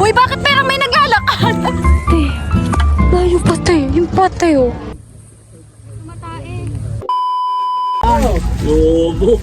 Uy, bakit parang may naglalakad? Te, layo pa te. Yung pate oh. Lobo.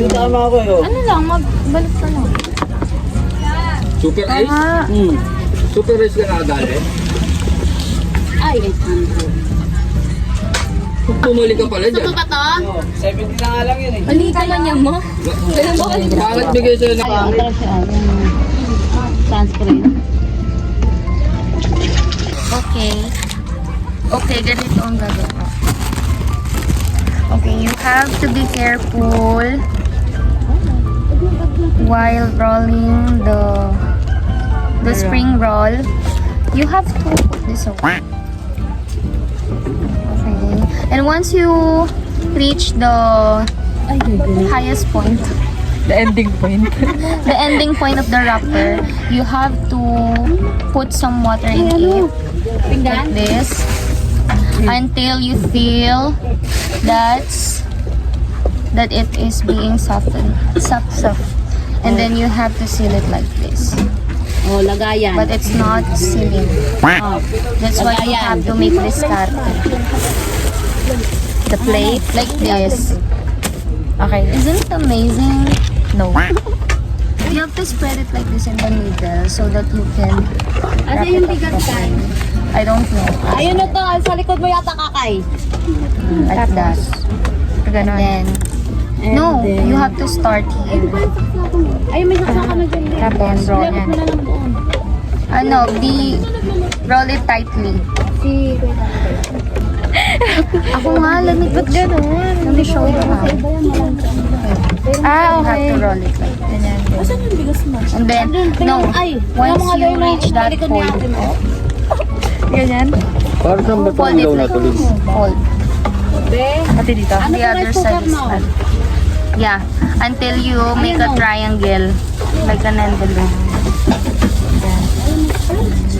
Tama ako yun. Ano lang, magbalik ka lang. Super Ace? Super Ace ka nakadali? Ay, 800. Pumuli ka pala dyan. Gusto mo ba to? 70 na nga lang yun eh. Mali ka man yan mo. Bakit bigay sa'yo na? Sunscreen. Okay. Okay, ganito ang gagawin mo. Okay, you have to be careful while rolling the spring roll. You have to put this away. Okay. And once you reach the highest point, The ending point. the ending point of the wrapper, you have to put some water in it, like this, until you feel that it is being softened, soft. And then you have to seal it like this. Oh, lagayan. But it's not sealing. That's why you have to make this carte. The plate like this. Okay. Isn't it amazing? No. You have to spread it like this in the middle so that you can wrap it up properly. I don't know. Ayun na to. Sa likod mo yata, Kakay. Like that. And then, no, you have to start here. Ay, may saksakan na dyan. Tapos, roll yan. Ano, roll it tightly. Ako nga, lamig. Ba't ganun? Let me show you how. Ah, You have to roll it like this. And then, no, once you reach that point, Ganyan. Para saan ba fold it like this. Fold. Pati dito. The other side is flat. Yeah, until you make a triangle, like an envelope.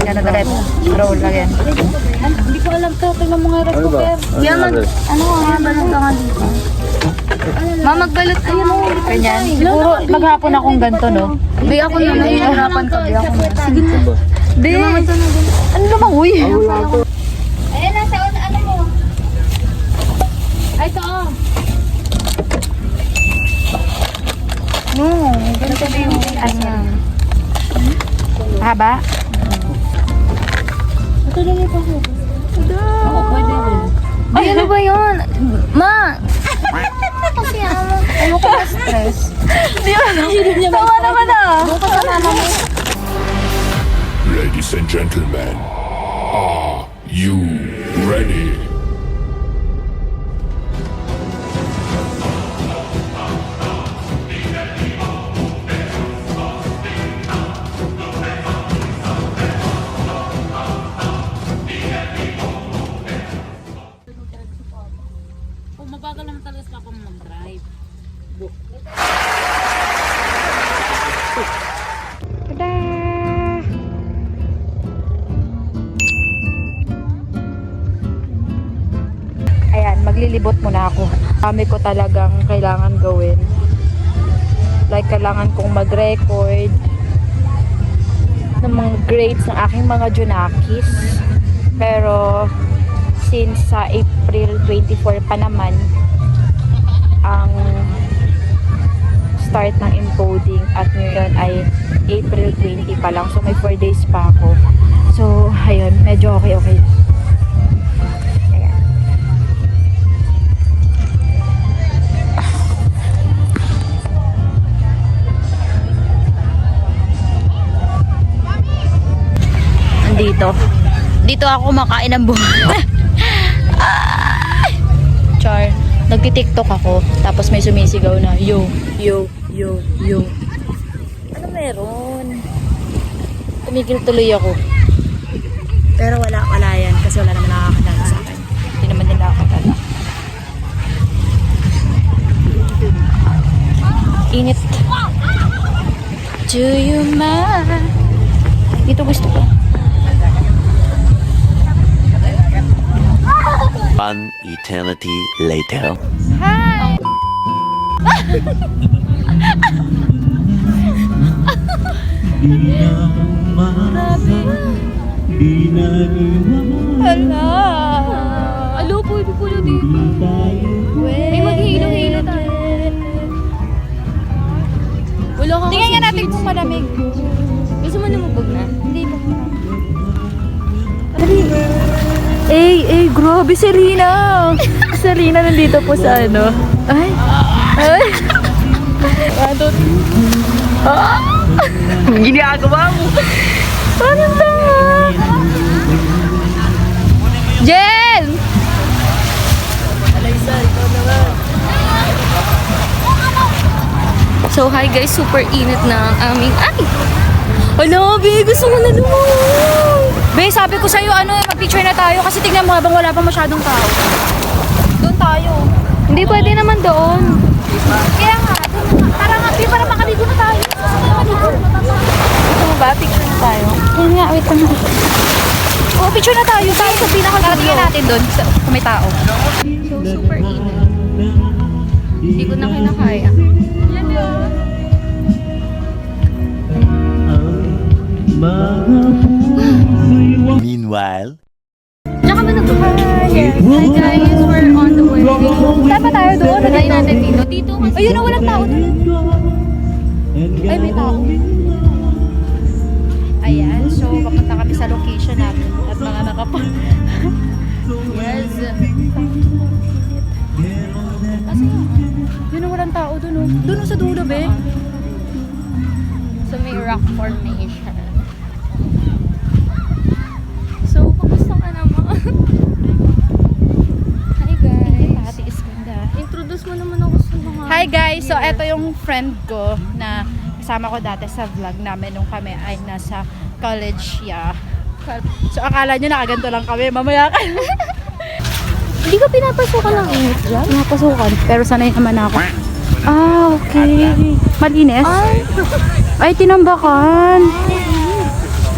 Ganun ulit. Roll again. Hindi ko alam to. Tingnan mo nga rin. Ano ba? Yeah, balot ka nga dito. Magbalot ka mo. Ganyan. Siguro maghapon akong ganito, no? Di ako na nahihirapan ka. Di ako na. Sige na. Di. Ano naman, uy? Ayan, nasa ano mo? Ay, ito, oh. No, ganito ba yung ano? Haba? Ito na yung pako. Oo, pwede rin. Ay, ano ba yun? Ma! Kasi ano ko na-stress. Tawa naman ah. Doon ka sa mama mo. Ladies and gentlemen, are you ready? Mabagal naman talaga sa papa mo mag-drive. Tada! Ayan, maglilibot muna ako. Kami ko talagang kailangan gawin. Like, kailangan kong mag-record ng mga grades ng aking mga Junakis. Pero, since sa April 24 pa naman ang start ng encoding at ngayon ay April 20 pa lang, so may 4 days pa ako. So ayun, medyo okay lang. Ayan. Dito ako kumakain ng buhay. Char, nagti-TikTok ako, tapos may sumisigaw na, yo, yo, yo, yo. Ano meron? Tumigil tuloy ako. Pero wala yan, kasi wala naman nakakakilala sa akin. Hindi naman nila nakakilala. Init. Do you mind? Dito gusto ko. One eternity later. Hi! Hala. Alo, pwede pala dito. May maghihilo-hilo tayo. Wala ka Tingnan nga natin kung malamig. Gusto mo lumubog na? Hindi pa. Grabe, Serena! Serena nandito po sa ano. Ay! Ginagawa mo! Parang tanga! Jen! So, hi guys, super init na ang aming... Ay! Ano, Be? Gusto ko na lumubog. Be, sabi ko sa'yo, mag-picture na tayo kasi tignan mo habang wala pa masyadong tao. Doon tayo. Hindi pwede naman doon. Kaya nga, tara nga, Be, para makaligo na tayo. Gusto mo ba? Picture na tayo. Yan nga, wait lang. Oo, picture na tayo. Tayo sa pinaka-dulo natin doon sa may tao. So, super init. Hindi ko na kinakaya. Meanwhile, Tsaka ba nag-hi? Hi guys, we're on the way. Saan ba tayo doon? Lagay natin dito. Dito kasi. Ayun na, walang tao doon. Ay, may tao. Ayan, so papunta kami sa location natin at mga nakapa. Yes. Kasi yun na, walang tao doon. Oh. Doon sa dulo, be. So, may rock formation. So, kamusta ka naman? Hi guys. Ate Iskanda. Introduce mo naman ako sa mga... Hi guys! So, eto yung friend ko na kasama ko dati sa vlog namin nung kami ay nasa college siya. So, akala nyo nakaganto lang kami. Mamaya ka. Hindi ka pinapasukan ng init dyan? Napasukan. Pero sanay naman ako. Ah, okay. Malinis? Ay, tinambakan.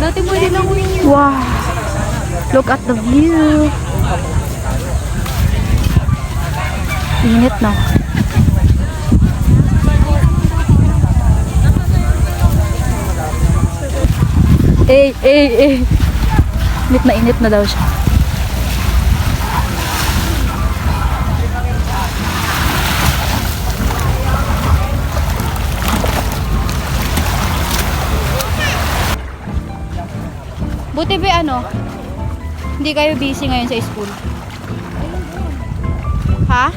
Dati pwede lang Wow. Look at the view. Init na. Init na daw siya. Buti ba hindi kayo busy ngayon sa school? Ha?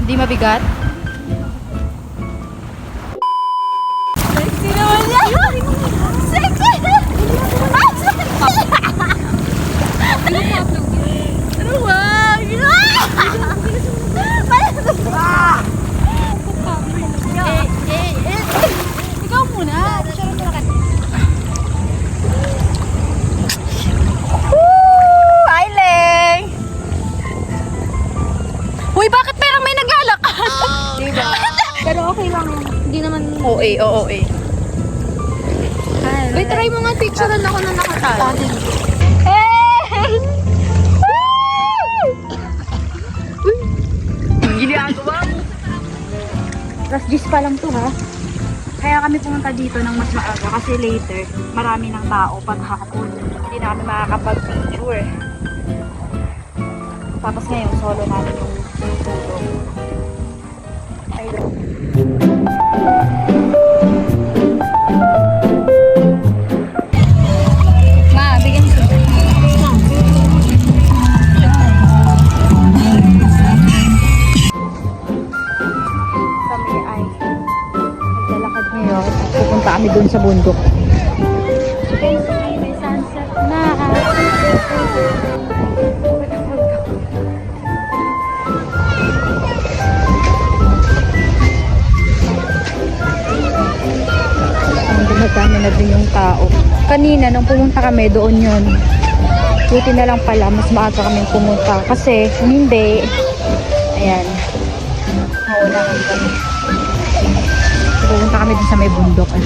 Hindi mabigat? Sexy naman niya! Sexy! Ano ba? Ikaw muna. Uy, bakit parang may naglalakad? Diba? Pero okay lang yun. Hindi naman... OA. Wait, try mo nga picturean ako na nakatalo. Ginagawa mo. Plus 10 pa lang to, ha? Kaya kami pumunta dito ng mas maaga kasi later, marami ng tao pag hapon. Hindi na kami makakapag-picture. Tapos ngayon, solo namin yung tutulog. Ma, bigyan mo. Kami ay naglalakad ngayon at pupunta kami dun sa bundok. May sunset na. Dumadami na din yung tao. Kanina, nung pumunta kami, doon yun. Buti na lang pala, mas maaga kami pumunta. Kasi, hindi. Ayan. Nauna kami. Pupunta kami dun sa may bundok. Ayan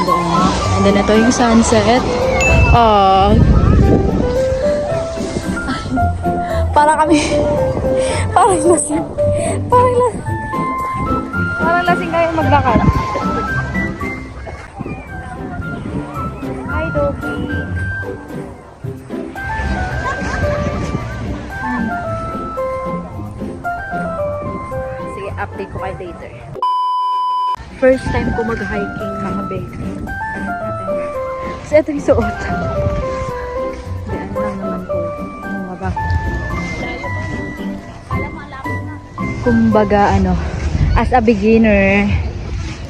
doon. And then, ito yung sunset. Para kami, parang lasing. Parang lasing kayo maglakad. Hi, Doki. Sige, update ko kayo later. First time ko mag-hiking, mga baby. Kasi ito yung suot. Yan lang naman ko. Ano nga ba? Kumbaga, as a beginner,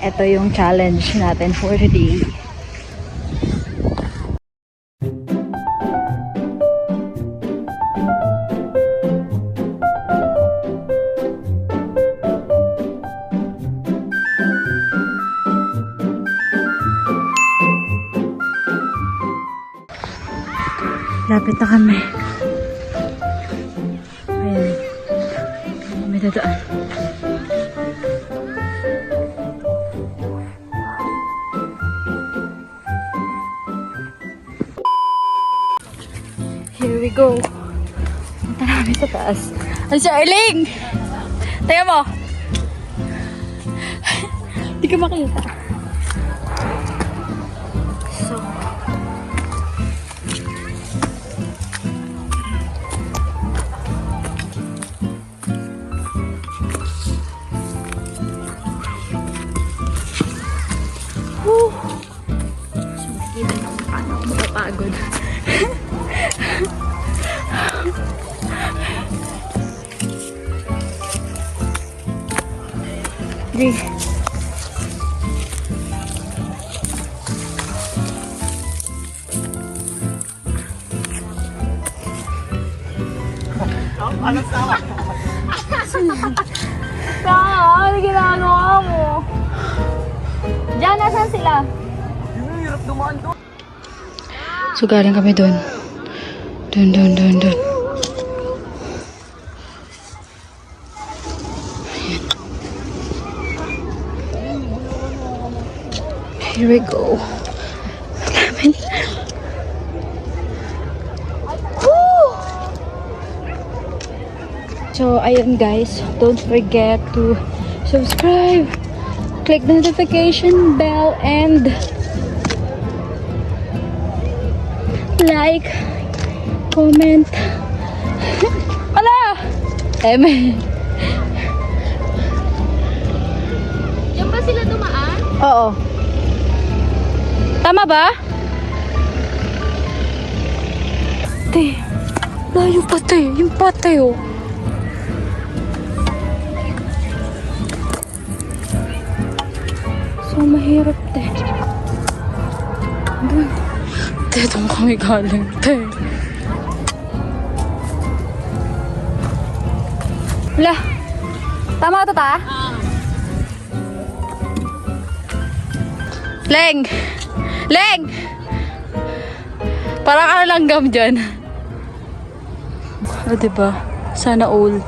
ito yung challenge natin for today. Lapit na kami. Ayan. May dadaan. Here we go. Punta namin sa taas. Ay, si Arling! Tayo mo! Hindi ka makita. So, makikita nyo kung paano ako mapapagod. Di. Ano ginagawa mo? Diyan, nasan sila? So, galing kami doon. Doon. Ayan. Here we go. So, ayun guys. Don't forget to subscribe. Click the notification bell and like, comment. Wala! Eme. Diyan ba sila dumaan? Oo. Tama ba? Te, layo pa te. Yung patay oh. So, mahirap te. Doon. Te, doon kami galing te. Wala. Tama ito ta? Leng! Leng! Parang ano langgam dyan. O, diba? Sana all.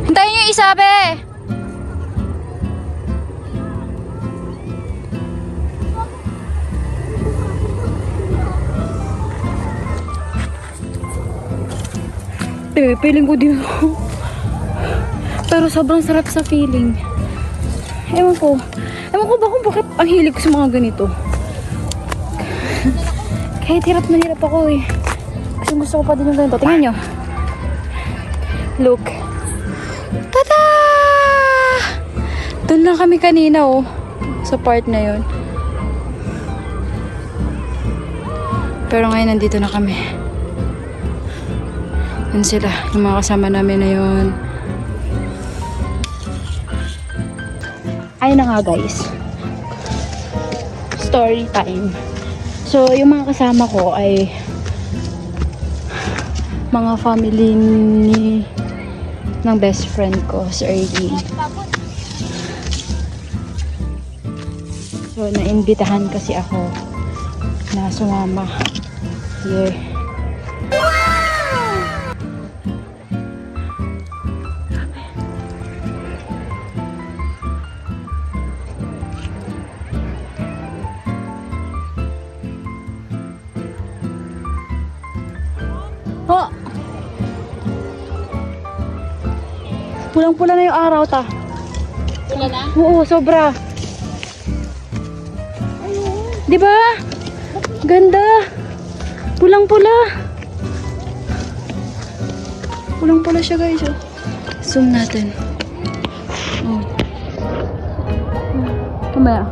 Hintayin nyo isa, be! Feeling ko din ako. Pero sobrang sarap sa feeling. Ewan ko ba kung bakit ang hilig ko sa mga ganito. Kahit hirap na hirap ako eh. Kasi gusto ko pa din yung ganito. Tingnan nyo. Look. Tada! Doon lang kami kanina oh. Sa part na yon. Pero ngayon nandito na kami. Yan sila. Yung mga kasama namin na yun. Ayun na nga guys. Story time. So, yung mga kasama ko ay mga family ng best friend ko, si Ergie. So, naimbitahan kasi ako na sumama. Yeah. Oh! Pulang-pula na yung araw, ta. Wala na? Oo, sobra. Di ba? Ganda. Pulang-pula. Pulang-pula siya, guys. Oh. Zoom natin. Oh. Kamaya.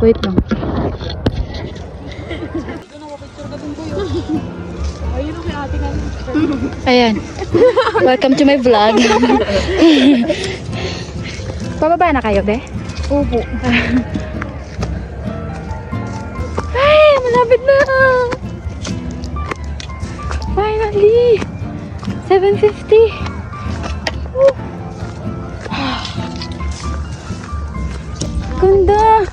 Wait lang. Ayan. Welcome to my vlog. Pababa na kayo, be? Opo. Ay, malapit na. Finally. 7:50. Woo. Ganda.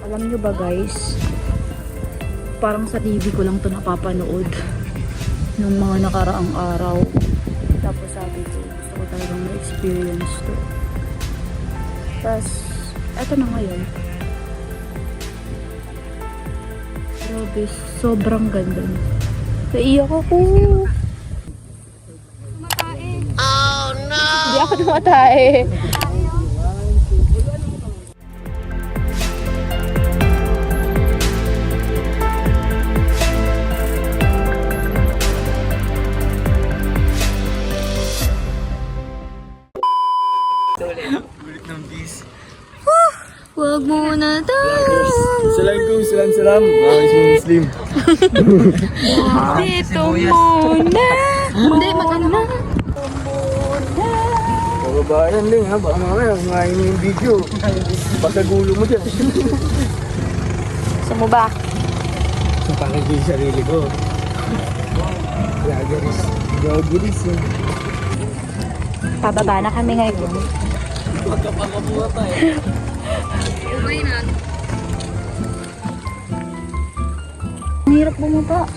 Alam nyo ba guys, parang sa TV ko lang to napapanood nung mga nakaraang araw. Tapos sabi ko, gusto ko talagang ma-experience to. Tapos, eto na ngayon. Grabe, sobrang ganda niya. Naiyak ako. Oh no! Hindi ako tumatae. Huwag muna tayo. Salam. Muslim. Dito muna. Hindi, maganda. Kababayan din ha, baka mamaya kumain mo yung video. Pasagulo mo dyan. Gusto mo ba? Sa pangigil yung sarili ko. Gagaris yun. Pababa na kami ngayon. Ang hirap bumaba.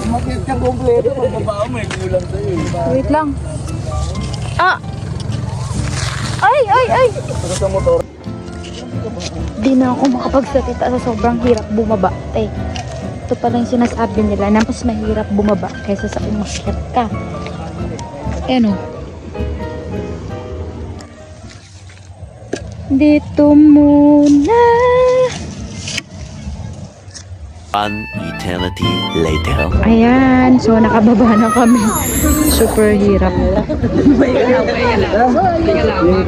Umakit ka kompleto, pagbaba mo may kulang sa'yo. Wait lang. Ah! Ay! Saka sa motor. Di na ako makapagsalita sa sobrang hirap bumaba. Ito pala yung sinasabi nila na mas mahirap bumaba kaysa sa umakyat ka. Ayan o. Dito muna. One eternity later. Ayan, so nakababa na kami. Super hirap. Yung